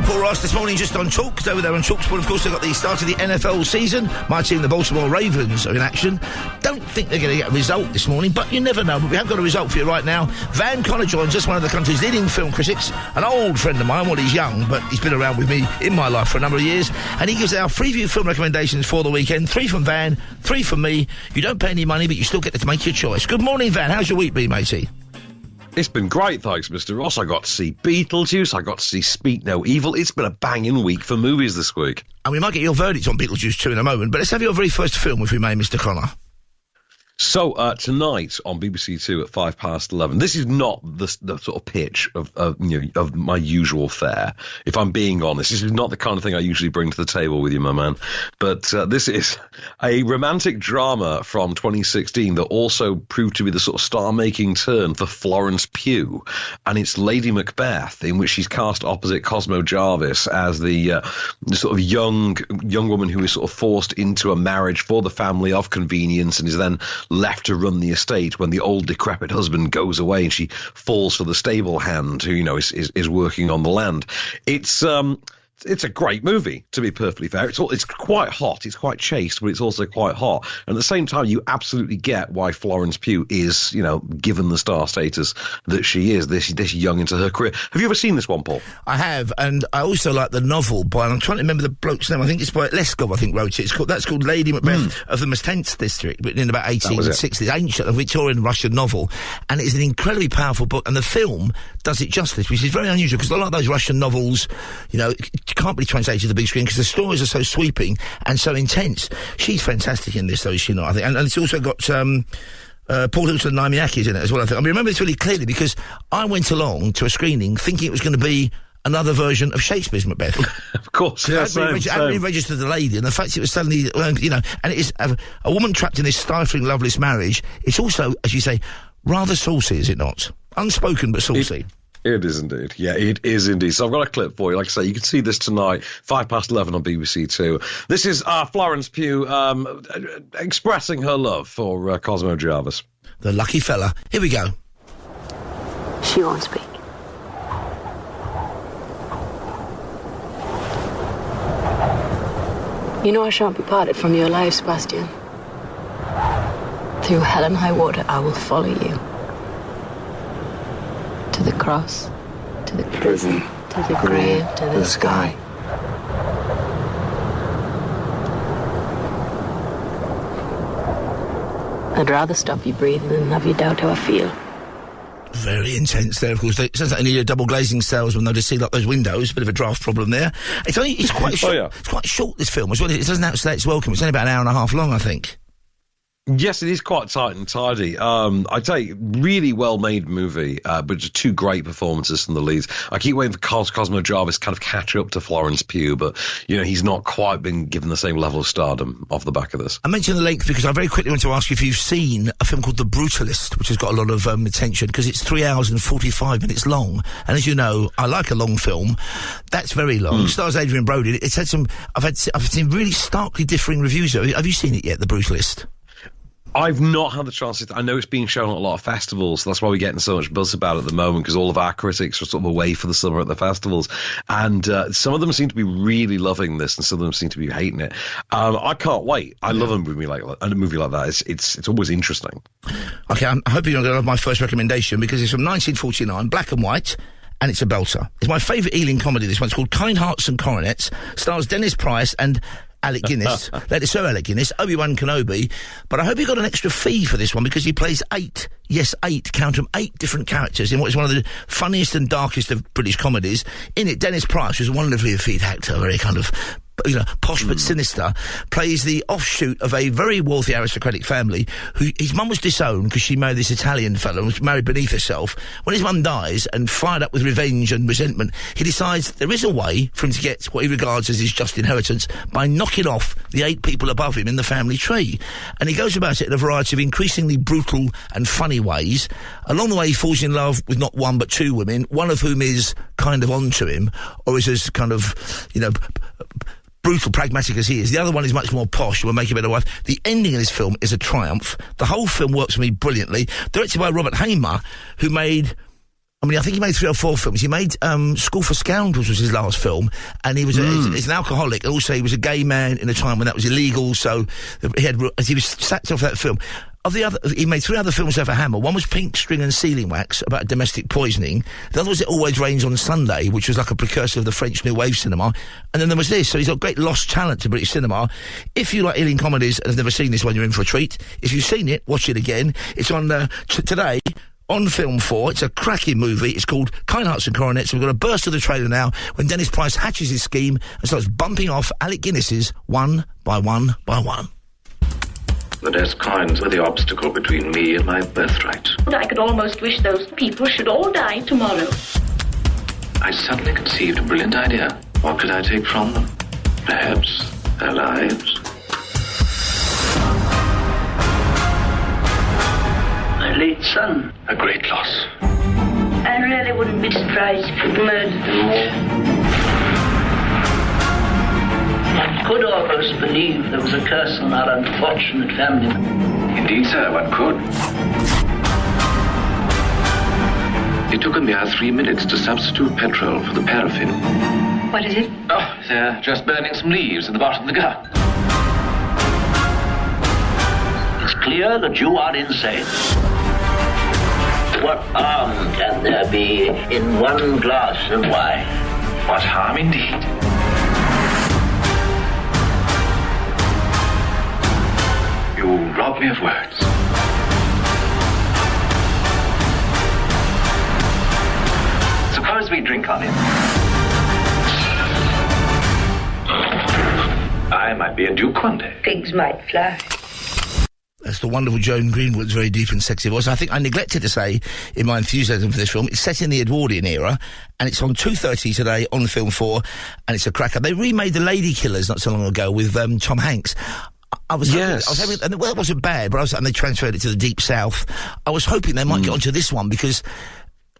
me, Paul Ross, this morning just on Talk, because over there on talkSPORT, of course, they've got the start of the NFL season. My team, the Baltimore Ravens, are in action. Don't think they're going to get a result this morning, but you never know. But we have got a result for you right now. Van Connor joins us, one of the country's leading film critics, an old friend of mine. Well, he's young, but he's been around with me in my life for a number of years, and he gives our Freeview film recommendations for the weekend. 3 from Van, 3 from me. You don't pay any money, but you still get to make your choice. Good morning, Van. How's your week been, matey? It's been great, thanks, Mr. Ross. I got to see Beetlejuice, I got to see Speak No Evil. It's been a banging week for movies this week. And we might get your verdict on Beetlejuice too in a moment, but let's have your very first film, if we may, Mr. Connor. So, tonight on BBC Two at 11:05, this is not the sort of pitch of my usual fare. If I'm being honest, this is not the kind of thing I usually bring to the table with you, my man. But this is a romantic drama from 2016 that also proved to be the sort of star-making turn for Florence Pugh. And it's Lady Macbeth, in which she's cast opposite Cosmo Jarvis as the sort of young woman who is sort of forced into a marriage for the family of convenience and is then left to run the estate when the old decrepit husband goes away, and she falls for the stable hand who, is working on the land. It's a great movie, to be perfectly fair. It's quite hot, it's quite chaste, but it's also quite hot. And at the same time, you absolutely get why Florence Pugh is, given the star status that she is, this young into her career. Have you ever seen this one, Paul? I have, and I also like the novel by, I'm trying to remember the bloke's name, I think it's by Leskov, I think, wrote it. That's called Lady Macbeth of the Mostentz district, written in about 1860s, ancient, a Victorian Russian novel. And it's an incredibly powerful book, and the film does it justice, which is very unusual, because a lot of those Russian novels, can't be translated to the big screen because the stories are so sweeping and so intense. She's fantastic in this, though, is she not? I think, and it's also got Paul Hilton and Naomi Ackie in it as well. I think. I remember this really clearly because I went along to a screening thinking it was going to be another version of Shakespeare's Macbeth. Of course, yeah, I hadn't registered the lady, and the fact it was suddenly, and it is a woman trapped in this stifling, loveless marriage. It's also, as you say, rather saucy, is it not? Unspoken but saucy. It is indeed. Yeah, it is indeed. So I've got a clip for you. Like I say, you can see this tonight, 11:05 on BBC Two. This is Florence Pugh expressing her love for Cosmo Jarvis. The lucky fella. Here we go. She won't speak. You know I shan't be parted from your life, Sebastian. Through hell and high water, I will follow you. To the cross, to the prison, to the grave, to the sky. I'd rather stop you breathing than have you doubt how I feel. Very intense there, of course. It sounds like they need a double glazing salesman, though, to seal up those windows. Bit of a draft problem there. It's quite short. It's quite short, this film, as well. It doesn't outstay its welcome. It's only about an hour and a half long, I think. Yes, it is quite tight and tidy. I'd say really well-made movie, but just 2 great performances from the leads. I keep waiting for Cosmo Jarvis to kind of catch up to Florence Pugh, but, he's not quite been given the same level of stardom off the back of this. I mentioned the length because I very quickly want to ask you if you've seen a film called The Brutalist, which has got a lot of attention, because it's 3 hours and 45 minutes long. And as you know, I like a long film. That's very long. It stars Adrian Brody. It's had some... I've seen really starkly differing reviews. Have you seen it yet, The Brutalist? I've not had the chance to. I know it's being shown at a lot of festivals, so that's why we're getting so much buzz about it at the moment, because all of our critics are sort of away for the summer at the festivals. And some of them seem to be really loving this, and some of them seem to be hating it. I can't wait. I love a movie like that. It's always interesting. Okay, I'm hoping you're going to love my first recommendation, because it's from 1949, black and white, and it's a belter. It's my favourite Ealing comedy, this one. It's called Kind Hearts and Coronets, stars Dennis Price and Alec Guinness, Sir Alec Guinness, Obi-Wan Kenobi, but I hope he got an extra fee for this one, because he plays 8, count them, 8 different characters in what is one of the funniest and darkest of British comedies. In it, Dennis Price, who's a wonderfully effete actor, very kind of, posh but sinister, plays the offshoot of a very wealthy aristocratic family who his mum was disowned because she married this Italian fellow and was married beneath herself. When his mum dies, and fired up with revenge and resentment, he decides there is a way for him to get what he regards as his just inheritance by knocking off the 8 people above him in the family tree. And he goes about it in a variety of increasingly brutal and funny ways. Along the way, he falls in love with not 1 but 2 women, one of whom is kind of onto him, or is as kind of, brutal, pragmatic as he is. The other one is much more posh and will make a better wife. The ending of this film is a triumph. The whole film works for me brilliantly. Directed by Robert Hamer, who made I mean, I think he made 3 or 4 films. He made School for Scoundrels was his last film, and he was he's an alcoholic, and also he was a gay man in a time when that was illegal, so he was sacked off that film. He made 3 other films there for Hammer. One was Pink String and Sealing Wax, about domestic poisoning. The other was It Always Rains on Sunday, which was like a precursor of the French New Wave cinema. And then there was this, so he's got great lost talent to British cinema. If you like Ealing comedies and have never seen this one, you're in for a treat. If you've seen it, watch it again. It's on today on Film 4. It's a cracking movie. It's called Kind Hearts and Coronets. We've got a burst of the trailer now when Dennis Price hatches his scheme and starts bumping off Alec Guinness's one by one by one. The desk coins were the obstacle between me and my birthright. I could almost wish those people should all die tomorrow. I suddenly conceived a brilliant idea. What could I take from them? Perhaps their lives. My late son. A great loss. I really wouldn't be surprised if you'd murdered them all. One could almost believe there was a curse on our unfortunate family. Indeed, sir, one could. It took a mere 3 minutes to substitute petrol for the paraffin. What is it? Oh, they're just burning some leaves at the bottom of the gun. It's clear that you are insane. What harm can there be in one glass of wine? What harm indeed. You rob me of words. Suppose we drink on it. I might be a duke one day. Pigs might fly. That's the wonderful Joan Greenwood's very deep and sexy voice. I think I neglected to say, in my enthusiasm for this film, it's set in the Edwardian era, and it's on 2:30 today on Film 4, and it's a cracker. They remade The Lady Killers not so long ago with Tom Hanks. I was hoping, and well, it wasn't bad, but and they transferred it to the Deep South. I was hoping they might get onto this one because,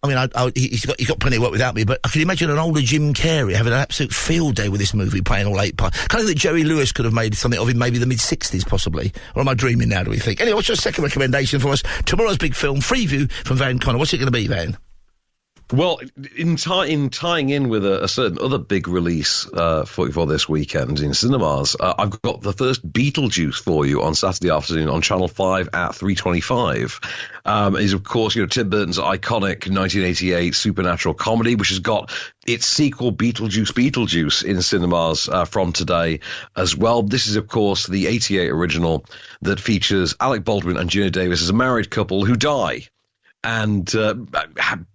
I mean, he's got plenty of work without me, but I can imagine an older Jim Carrey having an absolute field day with this movie, playing all 8 parts. Kind of that Jerry Lewis could have made something of in maybe the mid-60s, possibly. Or am I dreaming now, do we think? Anyway, what's your second recommendation for us? Tomorrow's big film, Freeview, from Van Connor. What's it going to be, Van? Well, in tying in with a certain other big release for this weekend in cinemas, I've got the first Beetlejuice for you on Saturday afternoon on Channel 5 at 3:25. Is of course Tim Burton's iconic 1988 supernatural comedy, which has got its sequel Beetlejuice in cinemas from today as well. This is of course the 88 original that features Alec Baldwin and Gina Davis as a married couple who die and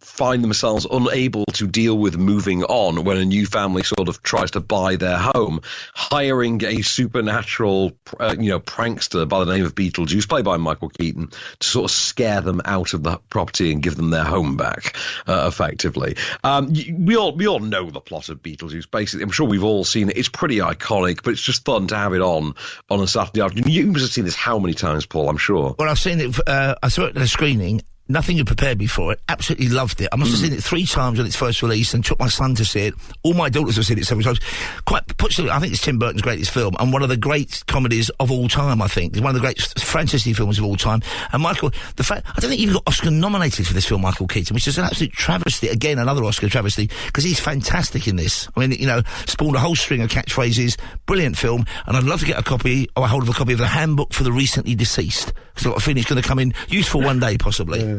find themselves unable to deal with moving on when a new family sort of tries to buy their home, hiring a supernatural, prankster by the name of Beetlejuice, played by Michael Keaton, to sort of scare them out of the property and give them their home back, effectively. We all know the plot of Beetlejuice, basically. I'm sure we've all seen it. It's pretty iconic, but it's just fun to have it on a Saturday afternoon. You must have seen this how many times, Paul, I'm sure. Well, I've seen it, I saw it at a screening. Nothing had prepared me for it. Absolutely loved it. I must have seen it 3 times when its first release and took my son to see it. All my daughters have seen it several times. I think it's Tim Burton's greatest film and one of the great comedies of all time, I think. It's one of the great fantasy films of all time. And Michael, I don't think he even got Oscar nominated for this film, Michael Keaton, which is an absolute travesty. Again, another Oscar travesty, because he's fantastic in this. I mean, spawned a whole string of catchphrases. Brilliant film. And I'd love to get a hold of a copy of the Handbook for the Recently Deceased. Because I've got a feeling it's going to come in useful one day, possibly. Yeah.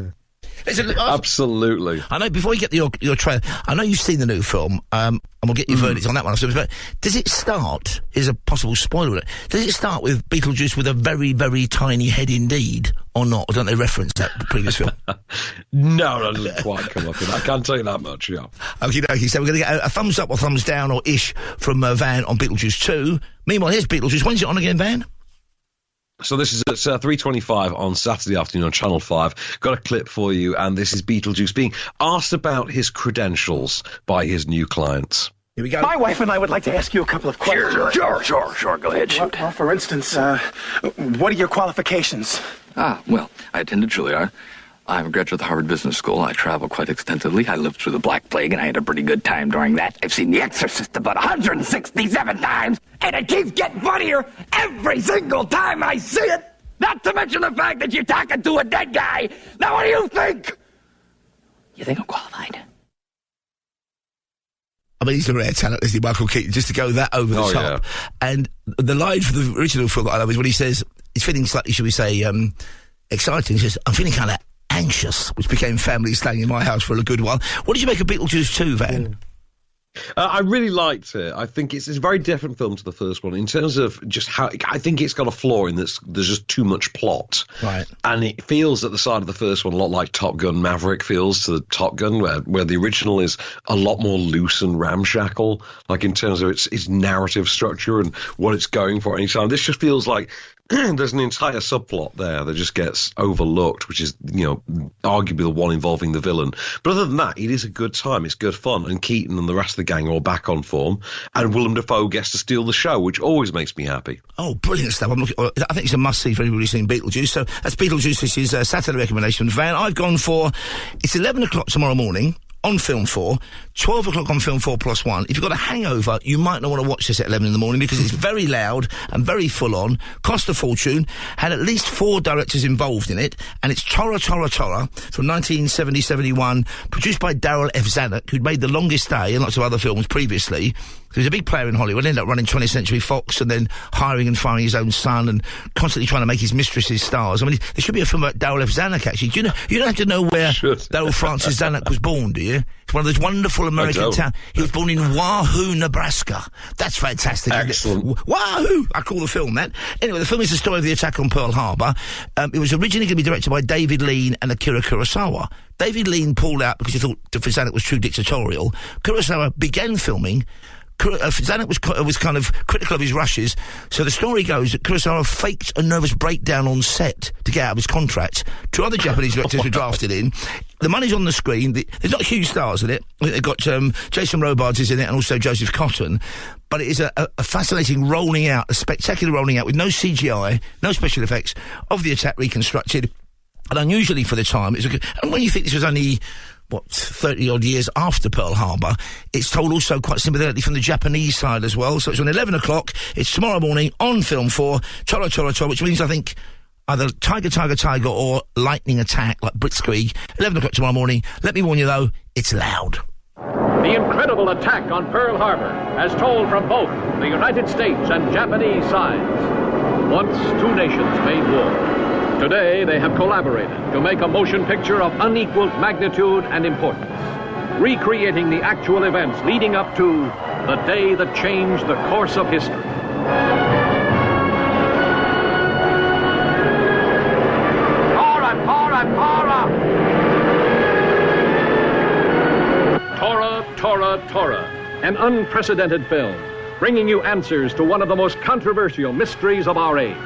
Absolutely. I know, before you get your trailer, I know you've seen the new film, and we'll get your verdict on that one. But does it start, is a possible spoiler, does it start with Beetlejuice with a very, very tiny head indeed, or not? Or don't they reference that previous film? No, that doesn't quite come up in that. I can't tell you that much, yeah. Okay, so we're going to get a thumbs up or thumbs down or ish from Van on Beetlejuice 2. Meanwhile, here's Beetlejuice. When's it on again, Van? So this is at 3:25 on Saturday afternoon on Channel 5. Got a clip for you, and this is Beetlejuice being asked about his credentials by his new clients. Here we go. My wife and I would like to ask you a couple of questions. Sure. Go ahead, shoot. Well, for instance, what are your qualifications? Well, I attended Juilliard. I'm a graduate of the Harvard Business School. I travel quite extensively. I lived through the Black Plague, and I had a pretty good time during that. I've seen The Exorcist about 167 times, and it keeps getting funnier every single time I see it. Not to mention the fact that you're talking to a dead guy. Now, what do you think? You think I'm qualified? I mean, he's a rare talent, isn't he, Michael Keaton, just to go that over the top. Yeah. And the line for the original film that I love is when he says, he's feeling slightly, shall we say, exciting. He says, I'm feeling kind of anxious, which became family slang in my house for a good while. What did you make of Beetlejuice 2, Van? I really liked it. I think it's a very different film to the first one in terms of just how I think it's got a flaw in that there's just too much plot. Right. And it feels at the side of the first one a lot like Top Gun Maverick feels to the Top Gun, where the original is a lot more loose and ramshackle, like in terms of its narrative structure and what it's going for any time. This just feels like there's an entire subplot there that just gets overlooked, which is, arguably the one involving the villain. But other than that, it is a good time. It's good fun. And Keaton and the rest of the gang are all back on form. And Willem Dafoe gets to steal the show, which always makes me happy. Oh, brilliant stuff. I think it's a must-see for anybody who's seen Beetlejuice. So that's Beetlejuice. This is a Saturday recommendation. Van, I've gone for, it's 11 o'clock tomorrow morning on Film 4, 12 o'clock on Film 4 plus 1. If you've got a hangover, you might not want to watch this at 11 in the morning because it's very loud and very full-on, cost a fortune, had at least 4 directors involved in it, and it's Tora Tora Tora from 1970-71, produced by Darryl F. Zanuck, who'd made The Longest Day and lots of other films previously. He was a big player in Hollywood, ended up running 20th Century Fox and then hiring and firing his own son and constantly trying to make his mistresses stars. I mean, there should be a film about Darryl F. Zanuck, actually. You don't have to know where Darryl Francis Zanuck was born, do you? It's one of those wonderful American towns. He was born in Wahoo, Nebraska. That's fantastic. Excellent. Wahoo! I call the film that. Anyway, the film is the story of the attack on Pearl Harbor. It was originally going to be directed by David Lean and Akira Kurosawa. David Lean pulled out because he thought Zanuck was too dictatorial. Kurosawa began filming. Zanuck was kind of critical of his rushes, so the story goes that Kurosawa faked a nervous breakdown on set to get out of his contract. 2 other Japanese directors were drafted in. The money's on the screen. There's not huge stars in it. They've got Jason Robards is in it and also Joseph Cotton. But it is a fascinating rolling out, a spectacular rolling out with no CGI, no special effects, of the attack reconstructed. And unusually for the time, and when you think this was only 30-odd years after Pearl Harbor, it's told also quite sympathetically from the Japanese side as well. So it's on 11 o'clock. It's tomorrow morning on Film 4, Tora Tora Tora, which means, I think, either Tiger, Tiger, Tiger or Lightning Attack, like Blitzkrieg. 11 o'clock tomorrow morning. Let me warn you, though, it's loud. The incredible attack on Pearl Harbor, as told from both the United States and Japanese sides. Once 2 nations made war. Today, they have collaborated to make a motion picture of unequaled magnitude and importance, recreating the actual events leading up to the day that changed the course of history. Tora, Tora, Tora! Tora, Tora, Tora, an unprecedented film, bringing you answers to one of the most controversial mysteries of our age.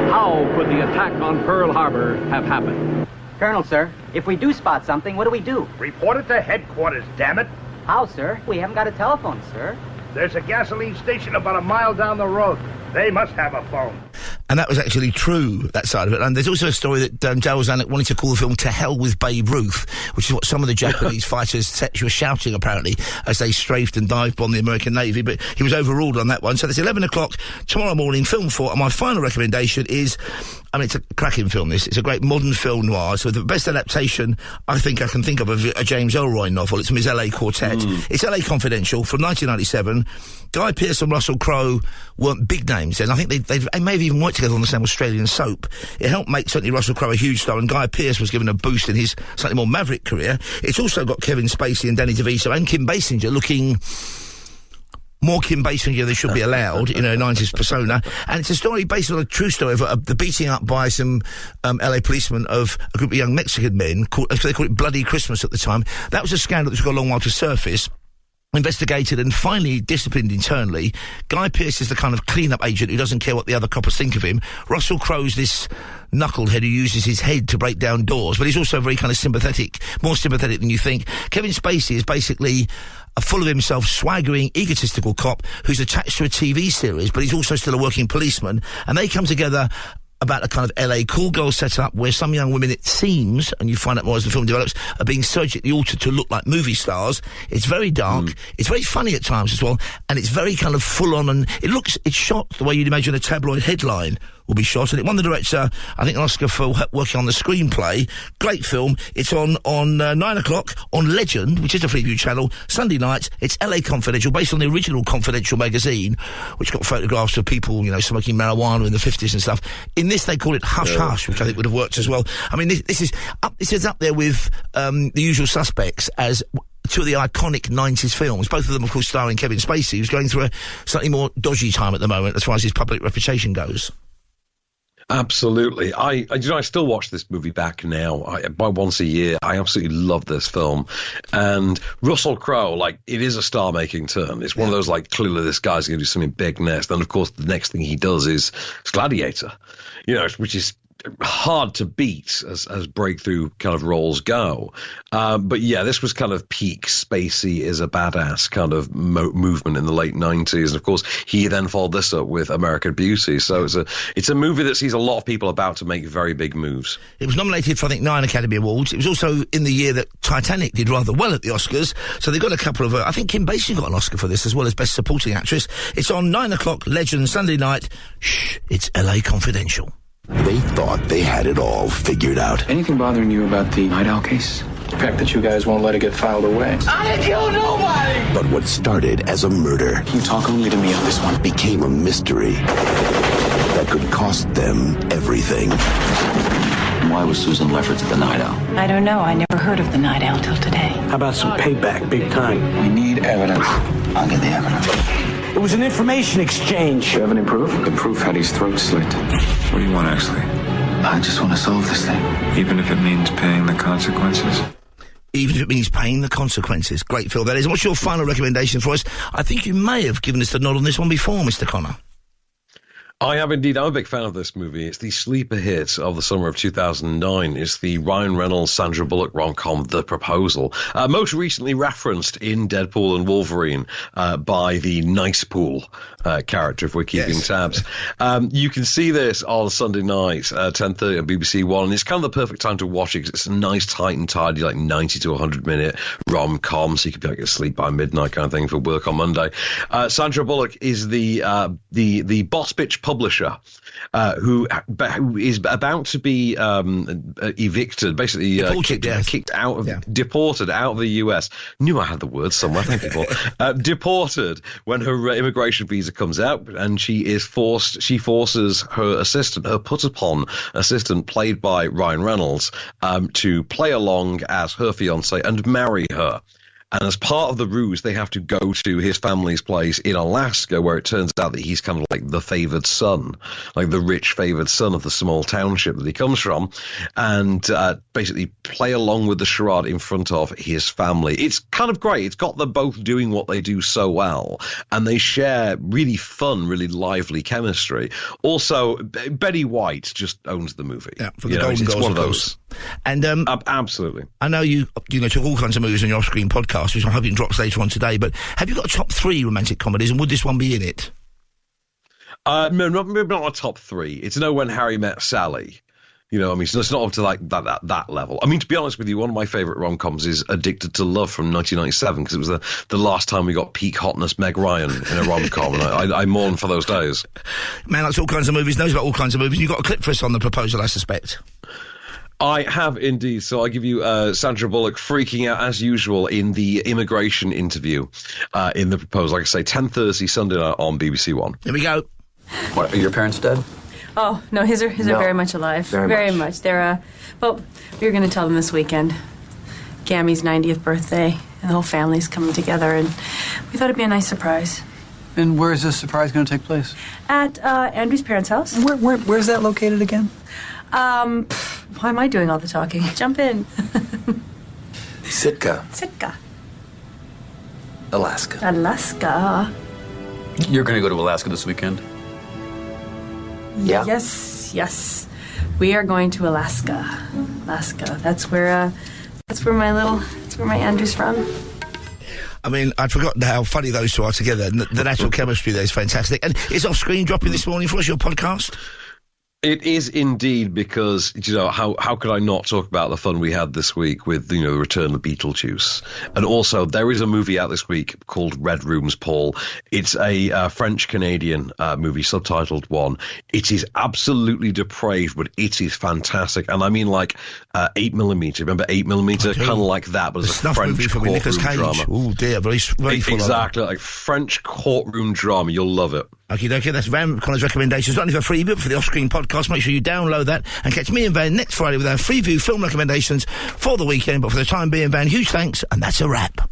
How could the attack on Pearl Harbor have happened? Colonel, sir, if we do spot something, what do we do? Report it to headquarters, damn it. How, sir? We haven't got a telephone, sir. There's a gasoline station about a mile down the road. They must have a phone. And that was actually true, that side of it. And there's also a story that Darryl Zanuck wanted to call the film To Hell with Babe Ruth, which is what some of the Japanese fighters were shouting, apparently, as they strafed and dive-bombed the American Navy. But he was overruled on that one. So that's 11 o'clock tomorrow morning, Film 4. And my final recommendation is, it's a cracking film, this. It's a great modern film noir. So the best adaptation I think I can think of a James Ellroy novel. It's from his LA Quartet. It's LA Confidential from 1997. Guy Pearce and Russell Crowe weren't big names then. I think they may have even worked together on the same Australian soap. It helped make certainly Russell Crowe a huge star, and Guy Pearce was given a boost in his slightly more maverick career. It's also got Kevin Spacey and Danny DeVito and Kim Basinger looking more Kim Basinger than should be allowed in her 90s persona. And it's a story based on a true story of the beating up by some LA policemen of a group of young Mexican men. They called it Bloody Christmas at the time. That was a scandal that's got a long while to surface. Investigated and finally disciplined internally. Guy Pearce is the kind of clean-up agent who doesn't care what the other coppers think of him. Russell Crowe's this knucklehead who uses his head to break down doors, but he's also very kind of sympathetic, more sympathetic than you think. Kevin Spacey is basically a full of himself, swaggering, egotistical cop who's attached to a TV series, but he's also still a working policeman, and they come together about a kind of LA cool girl setup where some young women, it seems, and you find out more as the film develops, are being surgically altered to look like movie stars. It's very dark. It's very funny at times as well, and it's very kind of full on, and it's shot the way you'd imagine a tabloid headline will be shot, and it won the director, I think, an Oscar for working on the screenplay. Great film. It's on 9 o'clock on Legend, which is a Freeview channel, Sunday night. It's LA Confidential, based on the original Confidential magazine, which got photographs of people, smoking marijuana in the 50s and stuff. In this, they call it Hush Hush, which I think would have worked as well. I mean, this is up there with The Usual Suspects as two of the iconic 90s films, both of them, of course, starring Kevin Spacey, who's going through a slightly more dodgy time at the moment as far as his public reputation goes. Absolutely. I still watch this movie back now. By once a year. I absolutely love this film. And Russell Crowe, it is a star-making turn. It's one of those, clearly this guy's going to do something big next. And, of course, the next thing he does is Gladiator, which is hard to beat as breakthrough kind of roles go. But yeah, this was kind of peak Spacey is a badass kind of movement in the late 90s. And of course, he then followed this up with American Beauty. So it's a movie that sees a lot of people about to make very big moves. It was nominated for, I think, 9 Academy Awards. It was also in the year that Titanic did rather well at the Oscars. So they got a couple of, I think Kim Basinger got an Oscar for this as well as Best Supporting Actress. It's on 9 o'clock, Legend, Sunday night. Shh, it's LA Confidential. They thought they had it all figured out. Anything bothering you about the Night Owl case? The fact that you guys won't let it get filed away. I didn't kill nobody! But what started as a murder... You talk only to me on this one. ...became a mystery that could cost them everything. Why was Susan Lefferts at the Night Owl? I don't know. I never heard of the Night Owl till today. How about some payback, big time? We need evidence. I'll get the evidence. It was an information exchange. You have any proof? The proof had his throat slit. What do you want, actually? I just want to solve this thing. Even if it means paying the consequences? Even if it means paying the consequences. Great film, that is. What's your final recommendation for us? I think you may have given us the nod on this one before, Mr. Connor. I have indeed. I'm a big fan of this movie. It's the sleeper hit of the summer of 2009. It's the Ryan Reynolds, Sandra Bullock rom-com, The Proposal. Most recently referenced in Deadpool and Wolverine by the Nice Pool character, if we're keeping tabs. You can see this on Sunday night, 10:30 on BBC One. And it's kind of the perfect time to watch it because it's a nice, tight and tidy, 90 to 100-minute rom-com, so you could be asleep by midnight kind of thing for work on Monday. Sandra Bullock is the boss bitch publisher who is about to be evicted, basically kicked out of, deported out of the US. Knew I had the word somewhere. Thank you, Paul. Deported when her immigration visa comes out, and she forces her assistant, her put-upon assistant, played by Ryan Reynolds, to play along as her fiance and marry her. And as part of the ruse, they have to go to his family's place in Alaska, where it turns out that he's kind of like the favored son, like the rich favored son of the small township that he comes from, and basically play along with the charade in front of his family. It's kind of great. It's got them both doing what they do so well, and they share really fun, really lively chemistry. Also, Betty White just owns the movie. Yeah, for the Golden Girls, it's one of those. And absolutely. I know you took all kinds of movies on your off-screen podcast, which I'm hoping drops later on today, but have you got a top 3 romantic comedies, and would this one be in it? No, not a top 3. It's When Harry Met Sally. So it's not up to that level. I mean, to be honest with you, one of my favourite rom-coms is Addicted to Love from 1997, because it was the last time we got peak hotness Meg Ryan in a rom-com, and I mourn for those days. Man likes all kinds of movies, knows about all kinds of movies. You've got a clip for us on The Proposal, I suspect. I have indeed. So I give you Sandra Bullock freaking out as usual in the immigration interview in The Proposal. Like I say, 10:30 Sunday night on BBC One. Here we go. What, are your parents dead? Oh, no, his are very much alive. Very much. They're, well, we were going to tell them this weekend. Gammy's 90th birthday, and the whole family's coming together, and we thought it'd be a nice surprise. And where is this surprise going to take place? At Andrew's parents' house. Where's that located again? Why am I doing all the talking? Jump in. Sitka. Alaska. You're going to go to Alaska this weekend? Yeah. Yes. We are going to Alaska. That's where my Andrew's from. I mean, I'd forgotten how funny those two are together. The natural chemistry there is fantastic. And is Off Screen dropping this morning for us, your podcast? It is indeed, because, how could I not talk about the fun we had this week with, the return of Beetlejuice? And also, there is a movie out this week called Red Rooms, Paul. It's a French-Canadian movie, subtitled one. It is absolutely depraved, but it is fantastic. And I mean, 8mm. Remember 8mm? Kind of like that, but it's a French courtroom drama. Oh, dear, very full. Exactly, like French courtroom drama. You'll love it. Okay, that's Van Connor's recommendations, not only for Freeview, but for the Off-Screen podcast. Make sure you download that and catch me and Van next Friday with our Freeview film recommendations for the weekend. But for the time being, Van, huge thanks, and that's a wrap.